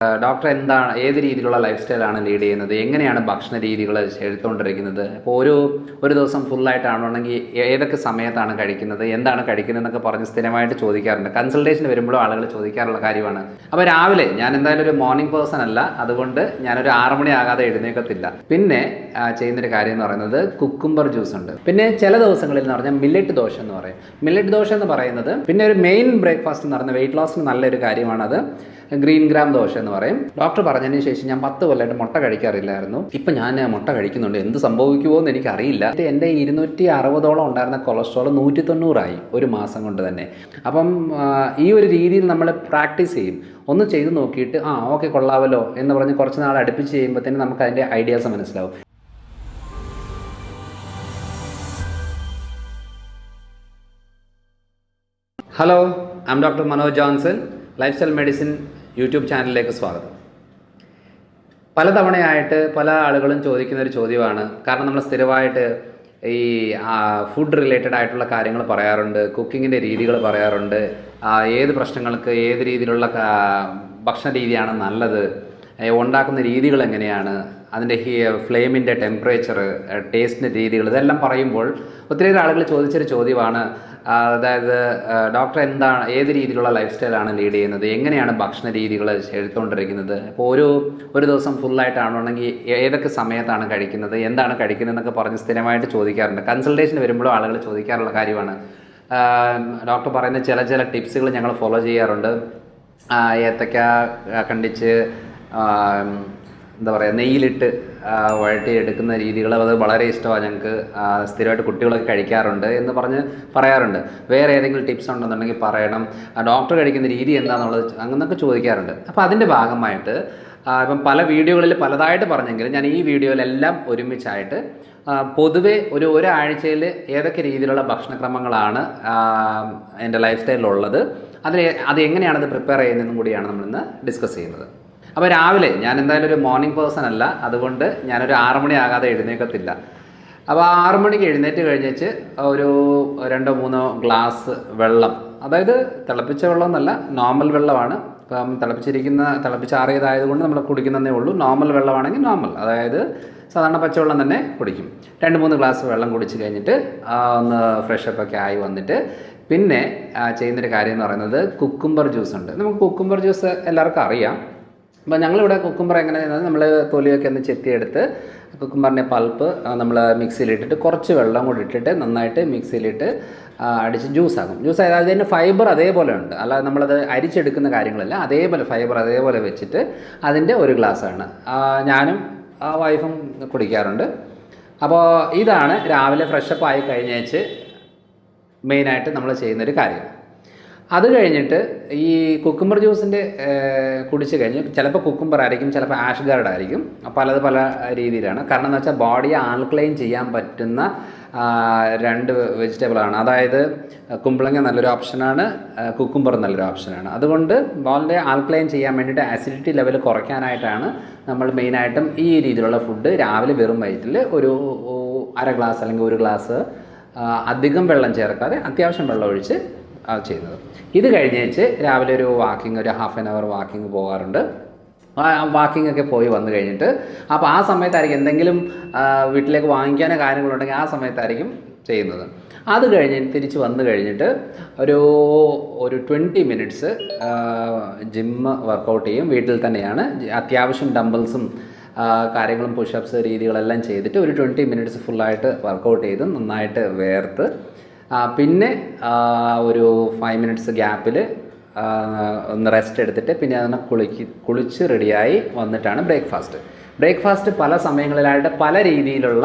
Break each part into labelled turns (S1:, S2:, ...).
S1: Doctor എന്താണ് ഏത് രീതിയിലുള്ള ലൈഫ് സ്റ്റൈലാണ് ലീഡ് ചെയ്യുന്നത്, എങ്ങനെയാണ് ഭക്ഷണ രീതികൾ എടുത്തുകൊണ്ടിരിക്കുന്നത്, ഇപ്പോൾ ഒരു ദിവസം ഫുള്ളായിട്ടാണെങ്കിൽ ഏതൊക്കെ സമയത്താണ് കഴിക്കുന്നത്, എന്താണ് കഴിക്കുന്നത് എന്നൊക്കെ പറഞ്ഞ് സ്ഥിരമായിട്ട് ചോദിക്കാറുണ്ട്. കൺസൾട്ടേഷന് വരുമ്പോഴും ആളുകൾ ചോദിക്കാറുള്ള കാര്യമാണ്. അപ്പോൾ രാവിലെ ഞാൻ എന്തായാലും ഒരു മോർണിംഗ് പേഴ്സൺ അല്ല, അതുകൊണ്ട് ഞാനൊരു 6 മണി ആകാതെ എഴുന്നേക്കത്തില്ല. പിന്നെ ചെയ്യുന്നൊരു കാര്യം എന്ന് പറയുന്നത് കുക്കുംബർ ജ്യൂസ് ഉണ്ട്. പിന്നെ ചില ദിവസങ്ങളിൽ എന്ന് പറഞ്ഞാൽ മില്ലറ്റ് ദോശ എന്ന് പറയും. മില്ലറ്റ് ദോശ എന്ന് പറയുന്നത് പിന്നെ ഒരു മെയിൻ ബ്രേക്ക്ഫാസ്റ്റ് എന്ന് പറയുന്നത് വെയിറ്റ് ലോസിന് നല്ലൊരു കാര്യമാണത്. ഗ്രീൻ ഗ്രാം ദോശ എന്ന് പറയും. ഡോക്ടർ പറഞ്ഞതിന് ശേഷം ഞാൻ 10 കൊല്ലമായിട്ട് മുട്ട കഴിക്കാറില്ലായിരുന്നു. ഇപ്പം ഞാൻ മുട്ട കഴിക്കുന്നുണ്ട്. എന്ത് സംഭവിക്കുമോ എന്ന് എനിക്കറിയില്ല. എൻ്റെ 260ഓളം ഉണ്ടായിരുന്ന കൊളസ്ട്രോൾ 190 ഒരു മാസം കൊണ്ട് തന്നെ. അപ്പം ഈ ഒരു രീതിയിൽ നമ്മൾ പ്രാക്ടീസ് ചെയ്യും. ഒന്ന് ചെയ്ത് നോക്കിയിട്ട് ഓക്കെ കൊള്ളാമല്ലോ എന്ന് പറഞ്ഞ് കുറച്ച് നാൾ അടുപ്പിച്ച് ചെയ്യുമ്പോഴത്തേന് നമുക്ക് അതിൻ്റെ ഐഡിയാസ് മനസ്സിലാവും. Hello, I M doctor Manoj Johnson. Life style medicine YouTube ചാനലിലേക്ക് സ്വാഗതം. പലതവണയായിട്ട് പല ആളുകളും ചോദിക്കുന്നൊരു ചോദ്യമാണ്. കാരണം നമ്മൾ സ്ഥിരമായിട്ട് ഈ ഫുഡ് റിലേറ്റഡ് ആയിട്ടുള്ള കാര്യങ്ങൾ പറയാറുണ്ട്, കുക്കിങ്ങിൻ്റെ രീതികൾ പറയാറുണ്ട്, ഏത് പ്രശ്നങ്ങൾക്ക് ഏത് രീതിയിലുള്ള ഭക്ഷണ രീതിയാണ് നല്ലത്, ഉണ്ടാക്കുന്ന രീതികൾ എങ്ങനെയാണ്, അതിൻ്റെ ഫ്ലെയിമിൻ്റെ ടെമ്പറേച്ചർ, ടേസ്റ്റിൻ്റെ രീതികൾ, ഇതെല്ലാം പറയുമ്പോൾ ഒത്തിരി ആളുകൾ ചോദിച്ചൊരു ചോദ്യമാണ്. അതായത് ഡോക്ടർ ഏത് രീതിയിലുള്ള ലൈഫ് സ്റ്റൈലാണ് ലീഡ് ചെയ്യുന്നത്, എങ്ങനെയാണ് ഭക്ഷണ രീതികൾ എടുത്തുകൊണ്ടിരിക്കുന്നത്, ഇപ്പോൾ ഒരു ദിവസം ഫുള്ളായിട്ടാണെങ്കിൽ ഏതൊക്കെ സമയത്താണ് കഴിക്കുന്നത്, എന്താണ് കഴിക്കുന്നത് എന്നൊക്കെ പറഞ്ഞ് സ്ഥിരമായിട്ട് ചോദിക്കാറുണ്ട്. കൺസൾട്ടേഷന് വരുമ്പോഴും ആളുകൾ ചോദിക്കാറുള്ള കാര്യമാണ്. ഡോക്ടർ പറയുന്ന ചില ടിപ്സുകൾ ഞങ്ങൾ ഫോളോ ചെയ്യാറുണ്ട്. ഏത്തക്ക കണ്ടിച്ച് നെയ്യിലിട്ട് വഴറ്റി എടുക്കുന്ന രീതികൾ അത് വളരെ ഇഷ്ടമാണ് ഞങ്ങൾക്ക്. സ്ഥിരമായിട്ട് കുട്ടികളൊക്കെ കഴിക്കാറുണ്ട് എന്ന് പറയാറുണ്ട്. വേറെ ഏതെങ്കിലും ടിപ്സ് ഉണ്ടെന്നുണ്ടെങ്കിൽ പറയണം, ഡോക്ടർ കഴിക്കുന്ന രീതി എന്താണെന്നുള്ളത് അങ്ങനെയൊക്കെ ചോദിക്കാറുണ്ട്. അപ്പോൾ അതിൻ്റെ ഭാഗമായിട്ട് ഇപ്പം പല വീഡിയോകളിൽ പലതായിട്ട് പറഞ്ഞെങ്കിലും ഞാൻ ഈ വീഡിയോയിലെല്ലാം ഒരുമിച്ചായിട്ട് പൊതുവെ ഒരാഴ്ചയിൽ ഏതൊക്കെ രീതിയിലുള്ള ഭക്ഷണക്രമങ്ങളാണ് എൻ്റെ ലൈഫ് സ്റ്റൈലിലുള്ളത്, അത് എങ്ങനെയാണത് പ്രിപ്പയർ ചെയ്യുന്നതെന്നും കൂടിയാണ് നമ്മളിന്ന് ഡിസ്കസ് ചെയ്യുന്നത്. അപ്പോൾ രാവിലെ ഞാൻ എന്തായാലും ഒരു മോർണിംഗ് പേഴ്സൺ അല്ല, അതുകൊണ്ട് ഞാനൊരു 6 മണി ആകാതെ എഴുന്നേക്കത്തില്ല. അപ്പോൾ 6 മണിക്ക് എഴുന്നേറ്റ് കഴിഞ്ഞേച്ച് ഒരു 2-3 ഗ്ലാസ് വെള്ളം, അതായത് തിളപ്പിച്ച വെള്ളം എന്നല്ല, നോർമൽ വെള്ളമാണ്. ഇപ്പം തിളപ്പിച്ചാറിയതായതുകൊണ്ട് നമ്മൾ കുടിക്കുന്നതേ ഉള്ളൂ. നോർമൽ വെള്ളമാണെങ്കിൽ നോർമൽ, അതായത് സാധാരണ പച്ചവെള്ളം തന്നെ കുടിക്കും. 2-3 ഗ്ലാസ് വെള്ളം കുടിച്ച് കഴിഞ്ഞിട്ട് ഒന്ന് ഫ്രഷപ്പൊക്കെ ആയി വന്നിട്ട് പിന്നെ ചെയ്യുന്നൊരു കാര്യം എന്ന് പറയുന്നത് കുക്കുംബർ ജ്യൂസ് ഉണ്ട്. നമുക്ക് കുക്കുംബർ ജ്യൂസ് എല്ലാവർക്കും അറിയാം. അപ്പോൾ ഞങ്ങളിവിടെ കുക്കുംബർ എങ്ങനെ ചെയ്യുന്നത്, നമ്മൾ തൊലിയൊക്കെ ഒന്ന് ചെത്തിയെടുത്ത് കുക്കുംബറിൻ്റെ പൾപ്പ് നമ്മൾ മിക്സിയിലിട്ടിട്ട് കുറച്ച് വെള്ളം കൂടി ഇട്ടിട്ട് നന്നായിട്ട് മിക്സിയിലിട്ട് അടിച്ച് ജ്യൂസാകും. ജ്യൂസ് അതിൻ്റെ ഫൈബർ അതേപോലെ ഉണ്ട്, അല്ലാതെ നമ്മളത് അരിച്ചെടുക്കുന്ന കാര്യങ്ങളല്ല, അതേപോലെ ഫൈബർ അതേപോലെ വെച്ചിട്ട് അതിൻ്റെ ഒരു ഗ്ലാസ്സാണ് ഞാനും വൈഫും കുടിക്കാറുണ്ട്. അപ്പോൾ ഇതാണ് രാവിലെ ഫ്രഷപ്പ് ആയി കഴിഞ്ഞേച്ച് മെയിനായിട്ട് നമ്മൾ ചെയ്യുന്നൊരു കാര്യം. അത് കഴിഞ്ഞിട്ട് ഈ കുക്കുംബർ ജ്യൂസിൻ്റെ കുടിച്ച് കഴിഞ്ഞ് ചിലപ്പോൾ കുക്കുംബർ ആയിരിക്കും, ചിലപ്പോൾ ആഷ് ഗാർഡ് ആയിരിക്കും. പല രീതിയിലാണ്. കാരണം എന്ന് വെച്ചാൽ ബോഡിയെ ആൽക്ലൈൻ ചെയ്യാൻ പറ്റുന്ന 2 വെജിറ്റബിളാണ്. അതായത് കുമ്പളങ്ങ നല്ലൊരു ഓപ്ഷനാണ്, കുക്കുംബർ നല്ലൊരു ഓപ്ഷനാണ്. അതുകൊണ്ട് ബോഡിയെ ആൽക്ലൈൻ ചെയ്യാൻ വേണ്ടിയിട്ട് ആസിഡിറ്റി ലെവൽ കുറയ്ക്കാനായിട്ടാണ് നമ്മൾ മെയിനായിട്ടും ഈ രീതിയിലുള്ള ഫുഡ് രാവിലെ വെറും വയറ്റിൽ ഒരു 1/2 ഗ്ലാസ് അല്ലെങ്കിൽ 1 ഗ്ലാസ് അധികം വെള്ളം ചേർക്കാതെ അത്യാവശ്യം വെള്ളം ഒഴിച്ച് ചെയ്യുന്നത്. ഇത് കഴിഞ്ഞേച്ച് രാവിലെ ഒരു വാക്കിംഗ്, ഒരു 1/2 hour വാക്കിംഗ് പോകാറുണ്ട്. വാക്കിംഗ് ഒക്കെ പോയി വന്നു കഴിഞ്ഞിട്ട് അപ്പോൾ ആ സമയത്തായിരിക്കും എന്തെങ്കിലും വീട്ടിലേക്ക് വാങ്ങിക്കാനോ കാര്യങ്ങളുണ്ടെങ്കിൽ ആ സമയത്തായിരിക്കും ചെയ്യുന്നത്. അത് കഴിഞ്ഞ് തിരിച്ച് വന്നു കഴിഞ്ഞിട്ട് ഒരു 20 മിനിറ്റ്സ് ജിമ്മ് വർക്കൗട്ട് ചെയ്യും. വീട്ടിൽ തന്നെയാണ്, അത്യാവശ്യം ഡംബിൾസും കാര്യങ്ങളും പുഷപ്സ് രീതികളെല്ലാം ചെയ്തിട്ട് ഒരു 20 മിനിറ്റ്സ് ഫുള്ളായിട്ട് വർക്കൗട്ട് ചെയ്ത് നന്നായിട്ട് വേർത്ത് പിന്നെ ഒരു 5 മിനിറ്റ്സ് ഗ്യാപ്പിൽ ഒന്ന് റെസ്റ്റ് എടുത്തിട്ട് പിന്നെ അതിനെ കുളിച്ച് റെഡിയായി വന്നിട്ടാണ് ബ്രേക്ക്ഫാസ്റ്റ് പല സമയങ്ങളിലായിട്ട് പല രീതിയിലുള്ള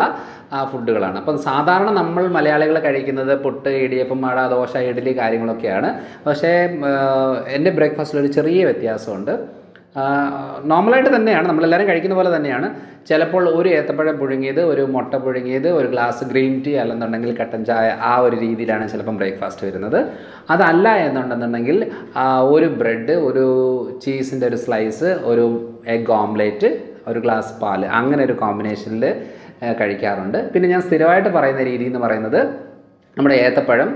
S1: ഫുഡുകളാണ്. അപ്പം സാധാരണ നമ്മൾ മലയാളികൾ കഴിക്കുന്നത് പുട്ട്, ഇടിയപ്പം, അട, ദോശ, ഇഡ്ഡലി കാര്യങ്ങളൊക്കെയാണ്. പക്ഷേ എൻ്റെ ബ്രേക്ക്ഫാസ്റ്റിൽ ഒരു ചെറിയ വ്യത്യാസമുണ്ട്. നോർമലായിട്ട് തന്നെയാണ്, നമ്മളെല്ലാവരും കഴിക്കുന്ന പോലെ തന്നെയാണ്. ചിലപ്പോൾ ഒരു ഏത്തപ്പഴം പുഴുങ്ങിയത്, ഒരു മുട്ട പുഴുങ്ങിയത്, ഒരു ഗ്ലാസ് ഗ്രീൻ ടീ അല്ലെന്നുണ്ടെങ്കിൽ കട്ടൻ ചായ, ആ ഒരു രീതിയിലാണ് ചിലപ്പം ബ്രേക്ക്ഫാസ്റ്റ് വരുന്നത്. അതല്ല എന്നുണ്ടെന്നുണ്ടെങ്കിൽ ഒരു ബ്രെഡ്, ഒരു ചീസിൻ്റെ ഒരു സ്ലൈസ്, ഒരു എഗ് ഓംലേറ്റ്, ഒരു ഗ്ലാസ് പാല്, അങ്ങനെ ഒരു കോമ്പിനേഷനിൽ കഴിക്കാറുണ്ട്. പിന്നെ ഞാൻ സ്ഥിരമായിട്ട് പറയുന്ന രീതി എന്ന് പറയുന്നത് നമ്മുടെ ഏത്തപ്പഴം,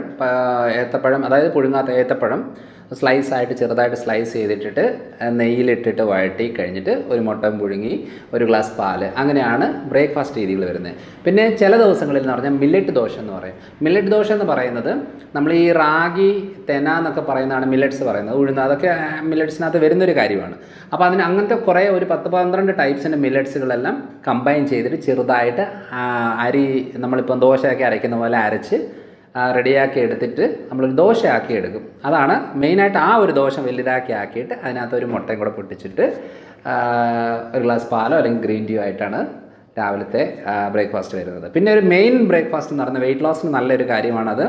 S1: അതായത് പുഴുങ്ങാത്ത ഏത്തപ്പഴം സ്ലൈസായിട്ട് ചെറുതായിട്ട് സ്ലൈസ് ചെയ്തിട്ടിട്ട് നെയ്യിലിട്ടിട്ട് വഴറ്റി കഴിഞ്ഞിട്ട് ഒരു മുട്ട പുഴുങ്ങി ഒരു ഗ്ലാസ് പാല്, അങ്ങനെയാണ് ബ്രേക്ക്ഫാസ്റ്റ് രീതികൾ വരുന്നത്. പിന്നെ ചില ദിവസങ്ങളിൽ എന്ന് പറഞ്ഞാൽ മില്ലറ്റ് ദോശ എന്ന് പറയും. മില്ലറ്റ് ദോശ എന്ന് പറയുന്നത് നമ്മൾ ഈ റാഗി, തെന എന്നൊക്കെ പറയുന്നതാണ് മില്ലറ്റ്സ് പറയുന്നത്, ഉഴുന്ന്, അതൊക്കെ മില്ലറ്റ്സിനകത്ത് വരുന്നൊരു കാര്യമാണ്. അപ്പോൾ അതിന് അങ്ങനത്തെ കുറേ ഒരു 10-12 ടൈപ്സിൻ്റെ മില്ലറ്റ്സുകളെല്ലാം കമ്പൈൻ ചെയ്തിട്ട് ചെറുതായിട്ട് അരി നമ്മളിപ്പം ദോശയൊക്കെ അരയ്ക്കുന്ന പോലെ അരച്ച് റെഡിയാക്കി എടുത്തിട്ട് നമ്മളൊരു ദോശയാക്കി എടുക്കും. അതാണ് മെയിനായിട്ട്. ആ ഒരു ദോശ വലുതാക്കി ആക്കിയിട്ട് അതിനകത്ത് ഒരു മുട്ടയും കൂടെ പൊട്ടിച്ചിട്ട് ഒരു ഗ്ലാസ് പാലോ അല്ലെങ്കിൽ ഗ്രീൻ ടീയോ ആയിട്ടാണ് രാവിലത്തെ ബ്രേക്ക്ഫാസ്റ്റ് വരുന്നത്. പിന്നെ ഒരു മെയിൻ ബ്രേക്ക്ഫാസ്റ്റ് എന്ന് പറയുന്നത് വെയിറ്റ് ലോസിന് നല്ലൊരു കാര്യമാണത്.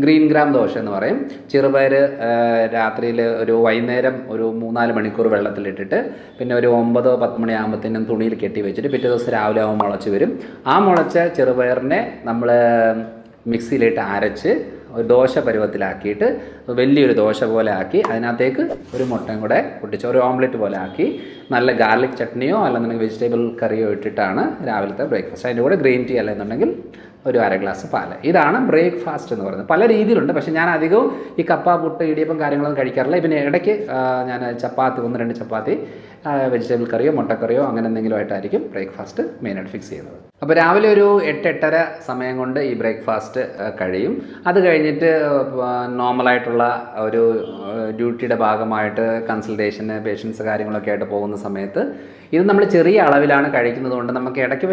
S1: ഗ്രീൻ ഗ്രാം ദോശ എന്ന് പറയും. ചെറുപയർ രാത്രിയിൽ വൈകുന്നേരം ഒരു 3-4 മണിക്കൂർ വെള്ളത്തിലിട്ടിട്ട് പിന്നെ ഒരു 9-10 മണിയാകുമ്പോഴത്തേനും തുണിയിൽ കെട്ടി വെച്ചിട്ട് പിറ്റേ ദിവസം രാവിലെ ആകുമ്പോൾ മുളച്ച് വരും. ആ മുളച്ച ചെറുപയറിനെ നമ്മൾ മിക്സിയിലിട്ട് അരച്ച് ഒരു ദോശ പരുവത്തിലാക്കിയിട്ട് വലിയൊരു ദോശ പോലെ ആക്കി അതിനകത്തേക്ക് ഒരു മുട്ടയും കൂടെ പൊട്ടിച്ച് ഒരു ഓംലെറ്റ് പോലെ ആക്കി നല്ല ഗാർലിക് ചട്നിയോ അല്ലെന്നുണ്ടെങ്കിൽ വെജിറ്റബിൾ കറിയോ ഇട്ടിട്ടാണ് രാവിലത്തെ ബ്രേക്ക്ഫാസ്റ്റ്. അതിൻ്റെ കൂടെ ഗ്രീൻ ടീ അല്ലെന്നുണ്ടെങ്കിൽ ഒരു 1/2 ഗ്ലാസ് പാല്. ഇതാണ് ബ്രേക്ക്ഫാസ്റ്റ് എന്ന് പറയുന്നത്. പല രീതിയിലുണ്ട്. പക്ഷേ ഞാൻ അധികവും ഈ കപ്പ, പുട്ട്, ഇടിയപ്പം കാര്യങ്ങളൊന്നും കഴിക്കാറില്ല. പിന്നെ ഇടയ്ക്ക് ഞാൻ ചപ്പാത്തി, 1-2 ചപ്പാത്തി, വെജിറ്റബിൾ കറിയോ മുട്ടക്കറിയോ അങ്ങനെ എന്തെങ്കിലും ആയിട്ടായിരിക്കും ബ്രേക്ക്ഫാസ്റ്റ് മെയിനായിട്ട് ഫിക്സ് ചെയ്യുന്നത്. അപ്പോൾ രാവിലെ ഒരു 8-8:30 സമയം കൊണ്ട് ഈ ബ്രേക്ക്ഫാസ്റ്റ് കഴിയും. അത് കഴിഞ്ഞിട്ട് നോർമലായിട്ടുള്ള ഒരു ഡ്യൂട്ടിയുടെ ഭാഗമായിട്ട് കൺസൾട്ടേഷന്, പേഷ്യൻസ് കാര്യങ്ങളൊക്കെ ആയിട്ട് പോകുന്ന സമയത്ത് ഇത് നമ്മൾ ചെറിയ അളവിലാണ് കഴിക്കുന്നത് കൊണ്ട് നമുക്ക് ഇടയ്ക്ക്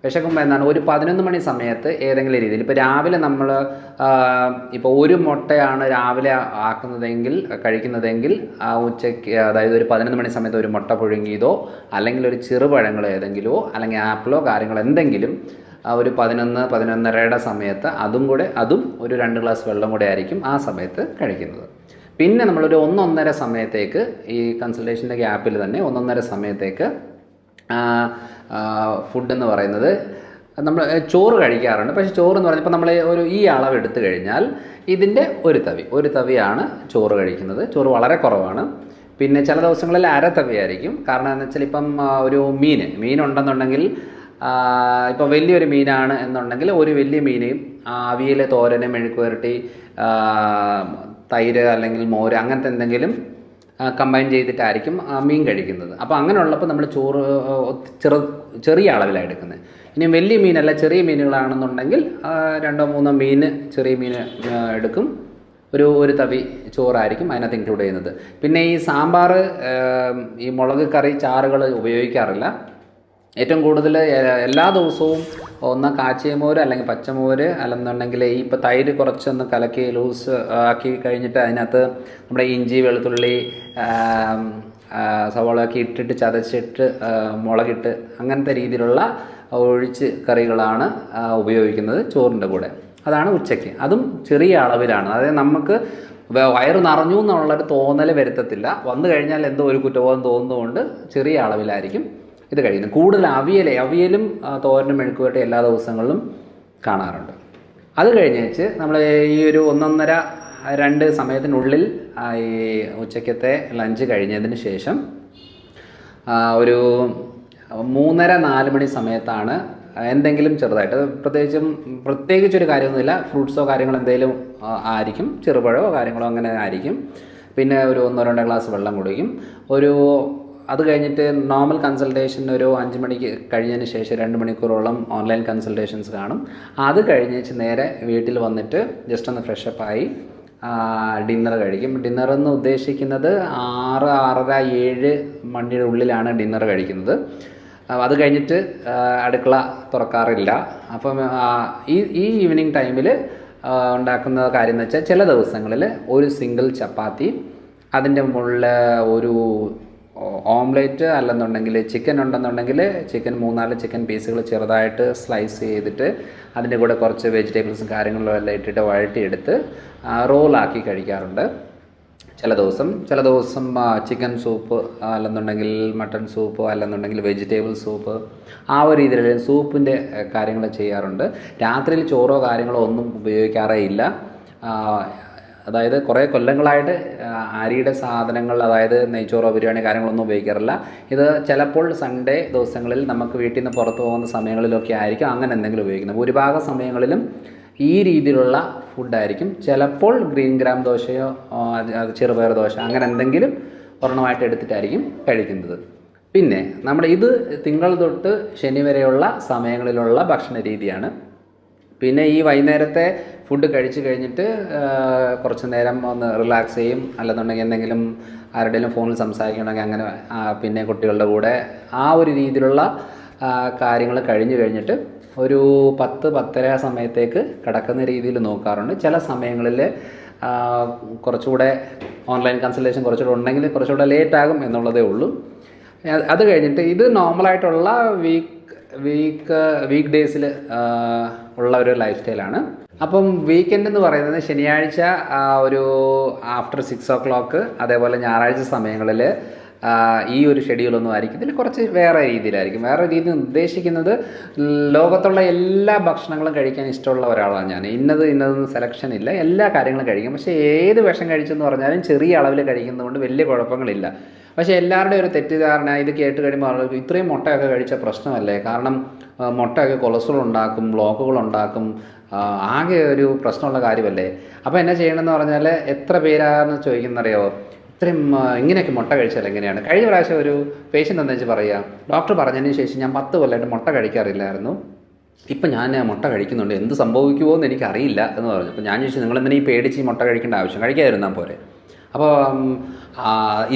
S1: വിശക്കുമ്പോൾ എന്താണ് ഒരു 11 മണി സമയത്ത് ഏതെങ്കിലും രീതിയിൽ ഇപ്പോൾ രാവിലെ നമ്മൾ ഇപ്പോൾ ഒരു മുട്ടയാണ് രാവിലെ കഴിക്കുന്നതെങ്കിൽ ഉച്ചയ്ക്ക്, അതായത് ഒരു 11 മണി സമയത്ത് ഒരു മുട്ട പുഴുങ്ങിയതോ അല്ലെങ്കിൽ ഒരു ചെറുപഴങ്ങളോ ഏതെങ്കിലുമോ അല്ലെങ്കിൽ ആപ്പിളോ കാര്യങ്ങളോ എന്തെങ്കിലും ഒരു 11-11:30 സമയത്ത് അതും ഒരു 2 ഗ്ലാസ് വെള്ളം കൂടെ ആയിരിക്കും ആ സമയത്ത് കഴിക്കുന്നത്. പിന്നെ നമ്മളൊരു 1-1:30 സമയത്തേക്ക് ഈ കൺസൾട്ടേഷൻ്റെ ഗ്യാപ്പിൽ തന്നെ 1-1:30 സമയത്തേക്ക് ഫുഡെന്ന് പറയുന്നത് നമ്മൾ ചോറ് കഴിക്കാറുണ്ട്. പക്ഷേ ചോറ് എന്ന് പറഞ്ഞപ്പോൾ നമ്മൾ ഈ അളവ് എടുത്തു കഴിഞ്ഞാൽ ഇതിൻ്റെ ഒരു തവിയാണ് ചോറ് കഴിക്കുന്നത്. ചോറ് വളരെ കുറവാണ്. പിന്നെ ചില ദിവസങ്ങളിൽ 1/2 തവിയായിരിക്കും. കാരണം എന്ന് വെച്ചാൽ ഇപ്പം ഒരു മീനുണ്ടെന്നുണ്ടെങ്കിൽ ഇപ്പോൾ വലിയൊരു മീനാണ് എന്നുണ്ടെങ്കിൽ ഒരു വലിയ മീനെയും അവിയൽ, തോരന്, മെഴുക്ക് പുരട്ടി, തൈര് അല്ലെങ്കിൽ മോര് അങ്ങനത്തെ എന്തെങ്കിലും കമ്പൈൻ ചെയ്തിട്ടായിരിക്കും മീൻ കഴിക്കുന്നത്. അപ്പോൾ അങ്ങനെയുള്ളപ്പോൾ നമ്മൾ ചോറ് ചെറിയ അളവിലാണ് എടുക്കുന്നത്. ഇനി വലിയ മീനല്ല, ചെറിയ മീനുകളാണെന്നുണ്ടെങ്കിൽ 2-3 മീൻ, ചെറിയ മീൻ എടുക്കും. ഒരു തവി ചോറായിരിക്കും അതിനകത്ത് ഇൻക്ലൂഡ് ചെയ്യുന്നത്. പിന്നെ ഈ സാമ്പാർ, ഈ മുളക് കറി, ചാറുകൾ ഉപയോഗിക്കാറില്ല. ഏറ്റവും കൂടുതൽ എല്ലാ ദിവസവും ഒന്ന് കാച്ചിയ മോര് അല്ലെങ്കിൽ പച്ചമോര് അല്ലെന്നുണ്ടെങ്കിൽ ഇപ്പോൾ തൈര് കുറച്ചൊന്ന് കലക്കി ലൂസ് ആക്കി കഴിഞ്ഞിട്ട് അതിനകത്ത് നമ്മുടെ ഇഞ്ചി, വെളുത്തുള്ളി, സവാളയൊക്കെ ഇട്ടിട്ട് ചതച്ചിട്ട് മുളകിട്ട് അങ്ങനത്തെ രീതിയിലുള്ള ഒഴിച്ച് കറികളാണ് ഉപയോഗിക്കുന്നത് ചോറിൻ്റെ കൂടെ. അതാണ് ഉച്ചയ്ക്ക്. അതും ചെറിയ അളവിലാണ്. അതായത് നമുക്ക് വയറ് നിറഞ്ഞു എന്നുള്ളൊരു തോന്നൽ വരുത്തത്തില്ല. വന്നു കഴിഞ്ഞാൽ എന്തോ ഒരു കുറ്റബോധം തോന്നുന്നതുകൊണ്ട് ചെറിയ അളവിലായിരിക്കും ഇത് കഴിയുന്നത്. കൂടുതൽ അവിയലും തോരനും മെഴുക്ക് പുരട്ടി എല്ലാ ദിവസങ്ങളിലും കാണാറുണ്ട്. അത് കഴിഞ്ഞേച്ച് നമ്മൾ ഈ ഒരു 1-1:30-2 സമയത്തിനുള്ളിൽ ഈ ഉച്ചയ്ക്കത്തെ ലഞ്ച് കഴിഞ്ഞതിന് ശേഷം ഒരു 3-4 മണി സമയത്താണ് എന്തെങ്കിലും ചെറുതായിട്ട്, പ്രത്യേകിച്ചൊരു കാര്യമൊന്നുമില്ല, ഫ്രൂട്ട്സോ കാര്യങ്ങളോ എന്തെങ്കിലും ആയിരിക്കും, ചെറുപഴമോ കാര്യങ്ങളോ അങ്ങനെ ആയിരിക്കും. പിന്നെ ഒരു 1-2 ഗ്ലാസ് വെള്ളം കുടിക്കും. അത് കഴിഞ്ഞിട്ട് നോർമൽ കൺസൾട്ടേഷൻ ഒരു 5 മണിക്ക് കഴിഞ്ഞതിന് ശേഷം 2 മണിക്കൂറോളം ഓൺലൈൻ കൺസൾട്ടേഷൻസ് കാണും. അത് കഴിഞ്ഞേച്ച് നേരെ വീട്ടിൽ വന്നിട്ട് ജസ്റ്റ് ഒന്ന് ഫ്രഷപ്പായി ഡിന്നർ കഴിക്കും. ഡിന്നറെന്ന് ഉദ്ദേശിക്കുന്നത് 6-6:30-7 മണിയുടെ ഉള്ളിലാണ് ഡിന്നർ കഴിക്കുന്നത്. അത് കഴിഞ്ഞിട്ട് അടുക്കള തുറക്കാറില്ല. അപ്പം ഈ ഈവനിങ് ടൈമിൽ ഉണ്ടാക്കുന്ന കാര്യം എന്ന് വെച്ചാൽ ചില ദിവസങ്ങളിൽ ഒരു സിംഗിൾ ചപ്പാത്തി, അതിൻ്റെ മുകളിൽ ഒരു ഓംലേറ്റ് അല്ലെന്നുണ്ടെങ്കിൽ ചിക്കൻ ഉണ്ടെന്നുണ്ടെങ്കിൽ ചിക്കൻ 3-4 ചിക്കൻ പീസുകൾ ചെറുതായിട്ട് സ്ലൈസ് ചെയ്തിട്ട് അതിൻ്റെ കൂടെ കുറച്ച് വെജിറ്റബിൾസും കാര്യങ്ങളും എല്ലാം ഇട്ടിട്ട് വഴട്ടിയെടുത്ത് റോളാക്കി കഴിക്കാറുണ്ട്. ചില ദിവസം ചിക്കൻ സൂപ്പ് അല്ലെന്നുണ്ടെങ്കിൽ മട്ടൺ സൂപ്പ് അല്ലെന്നുണ്ടെങ്കിൽ വെജിറ്റബിൾ സൂപ്പ്, ആ ഒരു രീതിയിൽ സൂപ്പിൻ്റെ കാര്യങ്ങൾ ചെയ്യാറുണ്ട്. രാത്രിയിൽ ചോറോ കാര്യങ്ങളോ ഒന്നും ഉപയോഗിക്കാറേ ഇല്ല. അതായത് കുറേ കൊല്ലങ്ങളായിട്ട് അരിയുടെ സാധനങ്ങൾ, അതായത് നെയ്ച്ചോറോ ബിരിയാണി കാര്യങ്ങളൊന്നും ഉപയോഗിക്കാറില്ല. ഇത് ചിലപ്പോൾ സൺഡേ ദിവസങ്ങളിൽ നമുക്ക് വീട്ടിൽ നിന്ന് പുറത്ത് പോകുന്ന സമയങ്ങളിലൊക്കെ ആയിരിക്കും അങ്ങനെ എന്തെങ്കിലും ഉപയോഗിക്കുന്നത്. ഭൂരിഭാഗം സമയങ്ങളിലും ഈ രീതിയിലുള്ള ഫുഡായിരിക്കും. ചിലപ്പോൾ ഗ്രീൻ ഗ്രാം ദോശയോ ചെറുപയർ ദോശ അങ്ങനെ എന്തെങ്കിലും ഒരെണ്ണമായിട്ട് എടുത്തിട്ടായിരിക്കും കഴിക്കുന്നത്. പിന്നെ നമ്മുടെ ഇത് തിങ്കൾ തൊട്ട് ശനി വരെയുള്ള സമയങ്ങളിലുള്ള ഭക്ഷണ രീതിയാണ്. പിന്നെ ഈ വൈകുന്നേരത്തെ ഫുഡ് കഴിച്ച് കഴിഞ്ഞിട്ട് കുറച്ച് നേരം ഒന്ന് റിലാക്സ് ചെയ്യും, അല്ലെന്നുണ്ടെങ്കിൽ എന്തെങ്കിലും ആരുടെയും ഫോണിൽ സംസാരിക്കണമെങ്കിൽ അങ്ങനെ, പിന്നെ കുട്ടികളുടെ കൂടെ ആ ഒരു രീതിയിലുള്ള കാര്യങ്ങൾ കഴിഞ്ഞിട്ട് ഒരു 10-10:30 സമയത്തേക്ക് കിടക്കുന്ന രീതിയിൽ നോക്കാറുണ്ട്. ചില സമയങ്ങളിൽ കുറച്ചുകൂടെ ഓൺലൈൻ കൺസൾട്ടേഷൻ കുറച്ചുകൂടെ ഉണ്ടെങ്കിൽ കുറച്ചുകൂടെ ലേറ്റ് ആകും എന്നുള്ളതേ ഉള്ളൂ. അത് കഴിഞ്ഞിട്ട് ഇത് നോർമലായിട്ടുള്ള വീക്ക് ഡേയ്സിൽ ഉള്ള ഒരു ലൈഫ് സ്റ്റൈലാണ്. അപ്പം വീക്കെൻഡ് എന്ന് പറയുന്നത് ശനിയാഴ്ച ഒരു ആഫ്റ്റർ 6 o'clock, അതേപോലെ ഞായറാഴ്ച സമയങ്ങളിൽ ഈ ഒരു ഷെഡ്യൂളൊന്നും ആയിരിക്കും. ഇതിൽ കുറച്ച് വേറെ രീതിയിലായിരിക്കും. വേറെ രീതി ഉദ്ദേശിക്കുന്നത് ലോകത്തുള്ള എല്ലാ ഭക്ഷണങ്ങളും കഴിക്കാൻ ഇഷ്ടമുള്ള ഒരാളാണ് ഞാൻ. ഇന്നതൊന്നും സെലക്ഷൻ ഇല്ല, എല്ലാ കാര്യങ്ങളും കഴിക്കും. പക്ഷേ ഏത് വിഷം കഴിച്ചെന്ന് പറഞ്ഞാലും ചെറിയ അളവിൽ കഴിക്കുന്നതുകൊണ്ട് വലിയ കുഴപ്പങ്ങളില്ല. പക്ഷേ എല്ലാവരുടെയും ഒരു തെറ്റിദ്ധാരണ, ഇത് കേട്ട് കഴിയുമ്പോൾ ഇത്രയും മുട്ടയൊക്കെ കഴിച്ച പ്രശ്നമല്ലേ, കാരണം മുട്ടയൊക്കെ കൊളസ്ട്രോൾ ഉണ്ടാക്കും, ബ്ലോക്കുകൾ ഉണ്ടാക്കും, ആകെ ഒരു പ്രശ്നമുള്ള കാര്യമല്ലേ. അപ്പോൾ എന്നാ ചെയ്യണമെന്ന് പറഞ്ഞാൽ എത്ര പേരാണെന്ന് ചോദിക്കുന്നറിയോ, ഇത്രയും ഇങ്ങനെയൊക്കെ മുട്ട കഴിച്ചാൽ എങ്ങനെയാണ്. കഴിഞ്ഞ പ്രാവശ്യം ഒരു പേഷ്യൻ്റ് എന്താ വെച്ച് പറയുക, ഡോക്ടർ പറഞ്ഞതിന് ശേഷം ഞാൻ 10 കൊല്ലമായിട്ട് മുട്ട കഴിക്കാറില്ലായിരുന്നു, ഇപ്പം ഞാൻ മുട്ട കഴിക്കുന്നുണ്ട്, എന്ത് സംഭവിക്കുമോ എന്ന് എനിക്കറിയില്ല എന്ന് പറഞ്ഞു. അപ്പോൾ ഞാൻ ചോദിച്ചു, നിങ്ങളെന്തിനാ ഈ പേടിച്ച് ഈ മുട്ട കഴിക്കേണ്ട ആവശ്യം, കഴിക്കാതിരുന്നാൽ പോരെ. അപ്പോൾ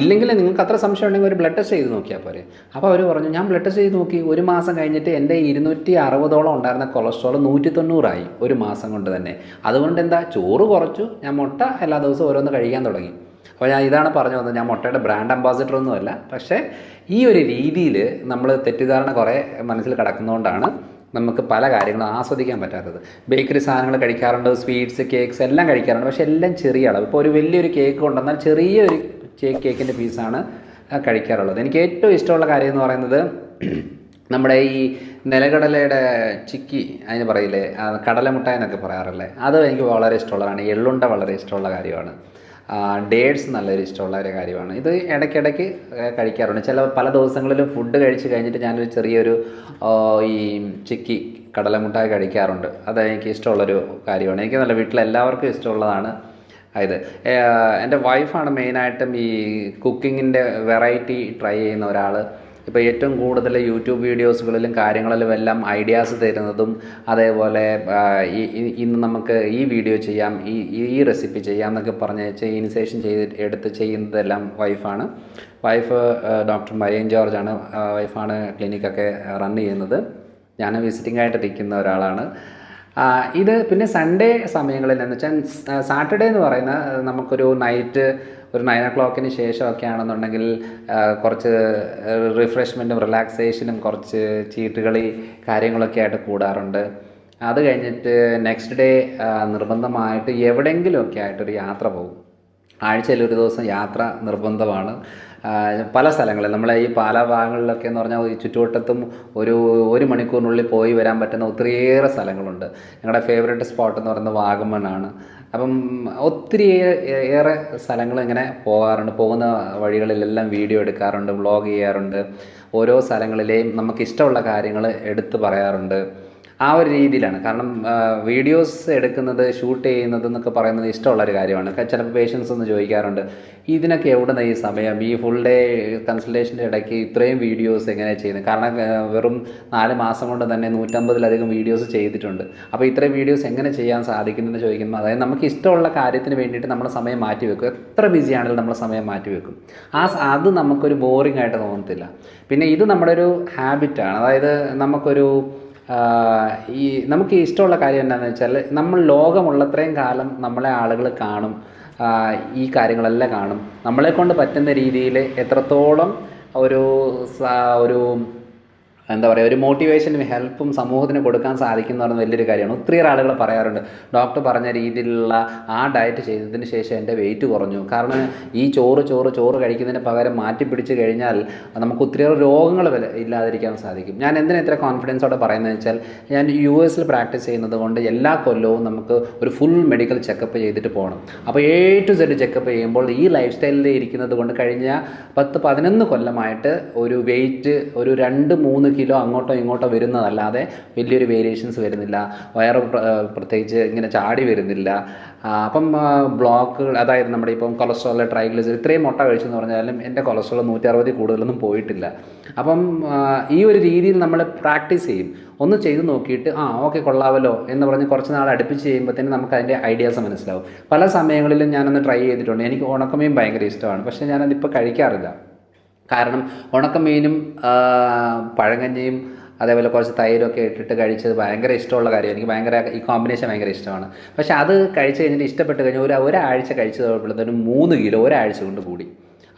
S1: ഇല്ലെങ്കിൽ നിങ്ങൾക്ക് അത്ര സംശയം ഉണ്ടെങ്കിൽ ഒരു ബ്ലഡ് ടെസ്റ്റ് ചെയ്ത് നോക്കിയാൽ പോരെ. അപ്പോൾ അവർ പറഞ്ഞു, ഞാൻ ബ്ലഡ് ടെസ്റ്റ് ചെയ്ത് നോക്കി, ഒരു മാസം കഴിഞ്ഞിട്ട് എൻ്റെ 260 ഉണ്ടായിരുന്ന കൊളസ്ട്രോൾ 190 ഒരു മാസം കൊണ്ട് തന്നെ. അതുകൊണ്ട് എന്താ, ചോറ് കുറച്ചു, ഞാൻ മുട്ട എല്ലാ ദിവസവും ഓരോന്ന് കഴിക്കാൻ തുടങ്ങി. അപ്പോൾ ഞാൻ ഇതാണ് പറഞ്ഞു വന്നത്, ഞാൻ മുട്ടയുടെ ബ്രാൻഡ് അംബാസിഡറൊന്നുമല്ല. പക്ഷേ ഈ ഒരു രീതിയിൽ നമ്മൾ തെറ്റിദ്ധാരണ കുറേ മനസ്സിൽ കിടക്കുന്നതുകൊണ്ടാണ് നമുക്ക് പല കാര്യങ്ങളും ആസ്വദിക്കാൻ പറ്റാത്തത്. ബേക്കറി സാധനങ്ങൾ കഴിക്കാറുണ്ട്, സ്വീറ്റ്സ്, കേക്ക്സ് എല്ലാം കഴിക്കാറുണ്ട്, പക്ഷേ എല്ലാം ചെറിയ അളവ്. ഇപ്പോൾ ഒരു വലിയൊരു കേക്ക് കൊണ്ടുവന്നാൽ ചെറിയൊരു കേക്കിൻ്റെ പീസാണ് കഴിക്കാറുള്ളത്. എനിക്ക് ഏറ്റവും ഇഷ്ടമുള്ള കാര്യം എന്ന് പറയുന്നത് നമ്മുടെ ഈ നിലക്കടലയുടെ ചിക്കി, അതിന് പറയില്ലേ, കടലമുട്ടായി എന്നൊക്കെ പറയാറില്ലേ, അത് എനിക്ക് വളരെ ഇഷ്ടമുള്ളതാണ്. എള്ളുണ്ട വളരെ ഇഷ്ടമുള്ള കാര്യമാണ്. ഡേറ്റ്സ് നല്ലൊരു ഇഷ്ടമുള്ള ഒരു കാര്യമാണ്. ഇത് ഇടയ്ക്കിടയ്ക്ക് കഴിക്കാറുണ്ട്. പല ദിവസങ്ങളിലും ഫുഡ് കഴിച്ച് കഴിഞ്ഞിട്ട് ഞാനൊരു ചെറിയൊരു ഈ ചിക്കി കടലമുട്ടായി കഴിക്കാറുണ്ട്. അത് എനിക്ക് ഇഷ്ടമുള്ളൊരു കാര്യമാണ്. എനിക്ക് നല്ല വീട്ടിലെല്ലാവർക്കും ഇഷ്ടമുള്ളതാണ് ഇത്. എൻ്റെ വൈഫാണ് മെയിനായിട്ടും ഈ കുക്കിങ്ങിൻ്റെ വെറൈറ്റി ട്രൈ ചെയ്യുന്ന ഒരാൾ. ഇപ്പോൾ ഏറ്റവും കൂടുതൽ യൂട്യൂബ് വീഡിയോസുകളിലും കാര്യങ്ങളിലും എല്ലാം ഐഡിയാസ് തരുന്നതും, അതേപോലെ ഇന്ന് നമുക്ക് ഈ വീഡിയോ ചെയ്യാം, ഈ റെസിപ്പി ചെയ്യാം എന്നൊക്കെ പറഞ്ഞ് ഇനിഷ്യേഷൻ എടുത്ത് ചെയ്യുന്നതെല്ലാം വൈഫാണ്. വൈഫ് ഡോക്ടർ മരിയൻ ജോർജാണ്. വൈഫാണ് ക്ലിനിക്കൊക്കെ റൺ ചെയ്യുന്നത്. ഞാൻ വിസിറ്റിംഗ് ആയിട്ട് ഇരിക്കുന്ന ഒരാളാണ്. ഇത് പിന്നെ സൺഡേ സമയങ്ങളിൽ എന്ന് വെച്ചാൽ സാറ്റർഡേ എന്ന് പറയുന്ന നമുക്കൊരു നൈറ്റ് ഒരു 9 o'clock ശേഷമൊക്കെ ആണെന്നുണ്ടെങ്കിൽ കുറച്ച് റിഫ്രഷ്മെൻറ്റും റിലാക്സേഷനും കുറച്ച് ചീട്ടുകളി കാര്യങ്ങളൊക്കെ ആയിട്ട് കൂടാറുണ്ട്. അത് കഴിഞ്ഞിട്ട് നെക്സ്റ്റ് ഡേ നിർബന്ധമായിട്ട് എവിടെയെങ്കിലുമൊക്കെ ആയിട്ടൊരു യാത്ര പോകും. ആഴ്ചയിൽ ഒരു ദിവസം യാത്ര നിർബന്ധമാണ്. പല സ്ഥലങ്ങളിൽ നമ്മളെ ഈ പാലാ ഭാഗങ്ങളിലൊക്കെ എന്ന് പറഞ്ഞാൽ ഈ ചുറ്റുവട്ടത്തും ഒരു മണിക്കൂറിനുള്ളിൽ പോയി വരാൻ പറ്റുന്ന ഒത്തിരിയേറെ സ്ഥലങ്ങളുണ്ട്. ഞങ്ങളുടെ ഫേവറേറ്റ് സ്പോട്ട് എന്ന് പറയുന്നത് വാഗമണ്ണാണ്. അപ്പം ഒത്തിരി ഏറെ സ്ഥലങ്ങൾ ഇങ്ങനെ പോകാറുണ്ട്. പോകുന്ന വഴികളിലെല്ലാം വീഡിയോ എടുക്കാറുണ്ട്, വ്ളോഗ് ചെയ്യാറുണ്ട്. ഓരോ സ്ഥലങ്ങളിലെയും നമുക്കിഷ്ടമുള്ള കാര്യങ്ങൾ എടുത്ത് പറയാറുണ്ട്. ആ ഒരു രീതിയിലാണ്. കാരണം വീഡിയോസ് എടുക്കുന്നത്, ഷൂട്ട് ചെയ്യുന്നത് എന്നൊക്കെ പറയുന്നത് ഇഷ്ടമുള്ളൊരു കാര്യമാണ്. ചിലപ്പോൾ പേഷ്യൻസ് ഒന്ന് ചോദിക്കാറുണ്ട്, ഇതിനൊക്കെ എവിടെ ഈ സമയം, ഈ ഫുൾ ഡേ കൺസൾട്ടേഷൻ്റെ ഇടയ്ക്ക് ഇത്രയും വീഡിയോസ് എങ്ങനെയാണ് ചെയ്യുന്നത്? കാരണം വെറും 4 മാസം കൊണ്ട് തന്നെ 150-ലധികം വീഡിയോസ് ചെയ്തിട്ടുണ്ട്. അപ്പോൾ ഇത്രയും വീഡിയോസ് എങ്ങനെ ചെയ്യാൻ സാധിക്കുമെന്ന് ചോദിക്കുമ്പോൾ, അതായത് നമുക്ക് ഇഷ്ടമുള്ള കാര്യത്തിന് വേണ്ടിയിട്ട് നമ്മൾ സമയം മാറ്റി വെക്കും. എത്ര ബിസി ആണെങ്കിലും നമ്മൾ സമയം മാറ്റി വെക്കും. അത് നമുക്കൊരു ബോറിംഗ് ആയിട്ട് തോന്നത്തില്ല. പിന്നെ ഇത് നമ്മുടെ ഒരു ഹാബിറ്റാണ്. അതായത് നമുക്ക് ഇഷ്ടമുള്ള കാര്യം എന്താണെന്ന് വെച്ചാൽ, നമ്മൾ ലോകമുള്ളത്രയും കാലം നമ്മളെ ആളുകൾ കാണും, ഈ കാര്യങ്ങളെല്ലാം കാണും. നമ്മളെക്കൊണ്ട് പറ്റുന്ന രീതിയിൽ എത്രത്തോളം ഒരു എന്താ പറയുക, ഒരു മോട്ടിവേഷനും ഹെൽപ്പും സമൂഹത്തിന് കൊടുക്കാൻ സാധിക്കുന്ന പറഞ്ഞ വലിയൊരു കാര്യമാണ്. ഒത്തിരിയേറെ ആളുകൾ പറയാറുണ്ട്, ഡോക്ടർ പറഞ്ഞ രീതിയിലുള്ള ആ ഡയറ്റ് ചെയ്തതിന് ശേഷം എൻ്റെ വെയിറ്റ് കുറഞ്ഞു. കാരണം ഈ ചോറ് കഴിക്കുന്നതിന് പകരം മാറ്റിപ്പിടിച്ച് കഴിഞ്ഞാൽ നമുക്ക് ഒത്തിരിയേറെ രോഗങ്ങൾ ഇല്ലാതിരിക്കാൻ സാധിക്കും. ഞാൻ എന്തിനാ ഇത്ര കോൺഫിഡൻസോടെ പറയുന്നത് വെച്ചാൽ, ഞാൻ US പ്രാക്ടീസ് ചെയ്യുന്നത് കൊണ്ട് എല്ലാ കൊല്ലവും നമുക്ക് ഒരു ഫുൾ മെഡിക്കൽ ചെക്കപ്പ് ചെയ്തിട്ട് പോകണം. അപ്പോൾ A to Z ചെക്കപ്പ് ചെയ്യുമ്പോൾ ഈ ലൈഫ് സ്റ്റൈലിൽ ഇരിക്കുന്നത് കൊണ്ട് കഴിഞ്ഞ 10-11 കൊല്ലമായിട്ട് ഒരു വെയിറ്റ് ഒരു 2-3 കിലോ അങ്ങോട്ടോ ഇങ്ങോട്ടോ വരുന്നതല്ലാതെ വലിയൊരു വേരിയേഷൻസ് വരുന്നില്ല. വയറ് പ്രത്യേകിച്ച് ഇങ്ങനെ ചാടി വരുന്നില്ല. അപ്പം ബ്ലോക്കുകൾ, അതായത് നമ്മുടെ ഇപ്പം കൊളസ്ട്രോൾ, ട്രൈഗ്ലിസറിഡ് ഇത്രയും മുട്ട കഴിച്ചെന്ന് പറഞ്ഞാലും എൻ്റെ കൊളസ്ട്രോൾ 160 കൂടുതലൊന്നും പോയിട്ടില്ല. അപ്പം ഈ ഒരു രീതിയിൽ നമ്മൾ പ്രാക്ടീസ് ചെയ്യും. ഒന്ന് ചെയ്ത് നോക്കിയിട്ട് ഓക്കെ കൊള്ളാമല്ലോ എന്ന് പറഞ്ഞ് കുറച്ച് നാൾ അടുപ്പിച്ച് ചെയ്യുമ്പോഴത്തേനും നമുക്ക് അതിൻ്റെ ഐഡിയാസ് മനസ്സിലാവും. പല സമയങ്ങളിലും ഞാനൊന്ന് ട്രൈ ചെയ്തിട്ടുണ്ട്. എനിക്ക് ഉണക്കമീൻ ഭയങ്കര ഇഷ്ടമാണ്, പക്ഷേ ഞാനതിപ്പോൾ കഴിക്കാറില്ല. കാരണം ഉണക്കമീനും പഴങ്കഞ്ഞിയും അതേപോലെ കുറച്ച് തൈരൊക്കെ ഇട്ടിട്ട് കഴിച്ചത് ഭയങ്കര ഇഷ്ടമുള്ള കാര്യം. എനിക്ക് ഭയങ്കര ഈ കോമ്പിനേഷൻ ഭയങ്കര ഇഷ്ടമാണ്. പക്ഷേ അത് കഴിച്ച് കഴിഞ്ഞിട്ട് ഇഷ്ടപ്പെട്ട് കഴിഞ്ഞാൽ ഒരാഴ്ച കഴിച്ചപ്പോഴത്തേനും 3 കിലോ ഒരാഴ്ച കൊണ്ട് കൂടി.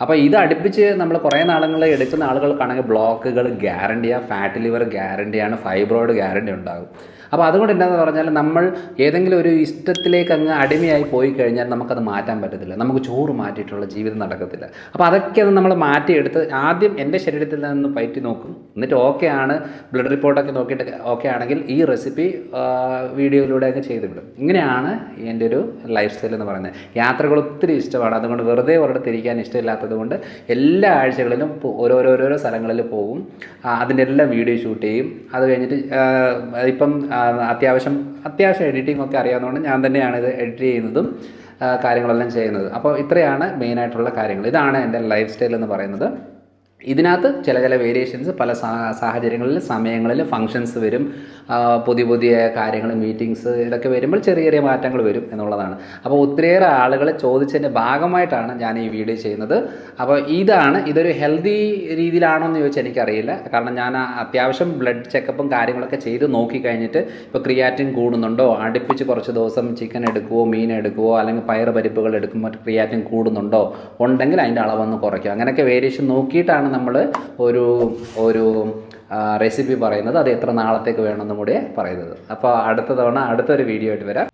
S1: അപ്പോൾ ഇത് അടുപ്പിച്ച് നമ്മൾ കുറേ നാളുകളിൽ എടുക്കുന്ന ആളുകൾക്കാണെങ്കിൽ ബ്ലോക്കുകൾ ഗ്യാരണ്ടിയാണ്, ഫാറ്റ് ലിവർ ഗ്യാരണ്ടിയാണ്, ഫൈബ്രോയിഡ് ഗ്യാരണ്ടി ഉണ്ടാകും. അപ്പോൾ അതുകൊണ്ട് എന്താണെന്ന് പറഞ്ഞാൽ നമ്മൾ ഏതെങ്കിലും ഒരു ഇഷ്ടത്തിലേക്ക് അങ്ങ് അടിമയായി പോയി കഴിഞ്ഞാൽ നമുക്കത് മാറ്റാൻ പറ്റത്തില്ല. നമുക്ക് ചോറ് മാറ്റിയിട്ടുള്ള ജീവിതം നടക്കത്തില്ല. അപ്പോൾ അതൊക്കെ നമ്മൾ മാറ്റിയെടുത്ത് ആദ്യം എൻ്റെ ശരീരത്തിൽ നിന്ന് പയറ്റി നോക്കും. എന്നിട്ട് ഓക്കെ ആണ്, ബ്ലഡ് റിപ്പോർട്ടൊക്കെ നോക്കിയിട്ട് ഓക്കെ ആണെങ്കിൽ ഈ റെസിപ്പി വീഡിയോയിലൂടെയൊക്കെ ചെയ്തുവിടും. ഇങ്ങനെയാണ് എൻ്റെ ഒരു ലൈഫ് സ്റ്റൈൽ എന്ന് പറയുന്നത്. യാത്രകൾ ഒത്തിരി ഇഷ്ടമാണ്. അതുകൊണ്ട് വെറുതെ ഒരിടത്തിരിക്കാൻ ഇഷ്ടമില്ലാത്തത് കൊണ്ട് എല്ലാ ആഴ്ചകളിലും ഓരോരോ സ്ഥലങ്ങളിൽ പോകും. അതിൻ്റെ എല്ലാം വീഡിയോ ഷൂട്ട് ചെയ്യും. അത് കഴിഞ്ഞിട്ട് ഇപ്പം അത്യാവശ്യം എഡിറ്റിംഗ് ഒക്കെ അറിയാവുന്നതുകൊണ്ട് ഞാൻ തന്നെയാണ് ഇത് എഡിറ്റ് ചെയ്യുന്നതും കാര്യങ്ങളെല്ലാം ചെയ്യുന്നത്. അപ്പോൾ ഇത്രയാണ് മെയിനായിട്ടുള്ള കാര്യങ്ങൾ. ഇതാണ് എൻ്റെ ലൈഫ് സ്റ്റൈൽ എന്ന് പറയുന്നത്. ഇതിനകത്ത് ചില വേരിയേഷൻസ് പല സാഹചര്യങ്ങളിൽ, സമയങ്ങളിൽ ഫങ്ഷൻസ് വരും, പുതിയ കാര്യങ്ങൾ, മീറ്റിങ്സ് ഇതൊക്കെ വരുമ്പോൾ ചെറിയ മാറ്റങ്ങൾ വരും എന്നുള്ളതാണ്. അപ്പോൾ ഒത്തിരിയേറെ ആളുകൾ ചോദിച്ചതിൻ്റെ ഭാഗമായിട്ടാണ് ഞാൻ ഈ വീഡിയോ ചെയ്യുന്നത്. അപ്പോൾ ഇതൊരു ഹെൽത്തി രീതിയിലാണോ എന്ന് ചോദിച്ചാൽ എനിക്കറിയില്ല. കാരണം ഞാൻ അത്യാവശ്യം ബ്ലഡ് ചെക്കപ്പും കാര്യങ്ങളൊക്കെ ചെയ്ത് നോക്കിക്കഴിഞ്ഞിട്ട് ഇപ്പോൾ ക്രിയാറ്റിൻ കൂടുന്നുണ്ടോ, അടുപ്പിച്ച് കുറച്ച് ദിവസം ചിക്കൻ എടുക്കുവോ, മീൻ എടുക്കുവോ, അല്ലെങ്കിൽ പയർ പരിപ്പുകൾ എടുക്കുമ്പോൾ ക്രിയാറ്റിൻ കൂടുന്നുണ്ടോ, ഉണ്ടെങ്കിൽ അതിൻ്റെ അളവൊന്ന് കുറയ്ക്കുക. അങ്ങനെയൊക്കെ വേരിയേഷൻ നോക്കിയിട്ടാണ് നമ്മൾ ഒരു റെസിപ്പി പറയുന്നത്. അത് എത്ര നാളത്തേക്ക് വേണമെന്നും കൂടെ പറയുന്നത്. അപ്പോൾ അടുത്ത തവണ അടുത്തൊരു വീഡിയോ ആയിട്ട് വരാം.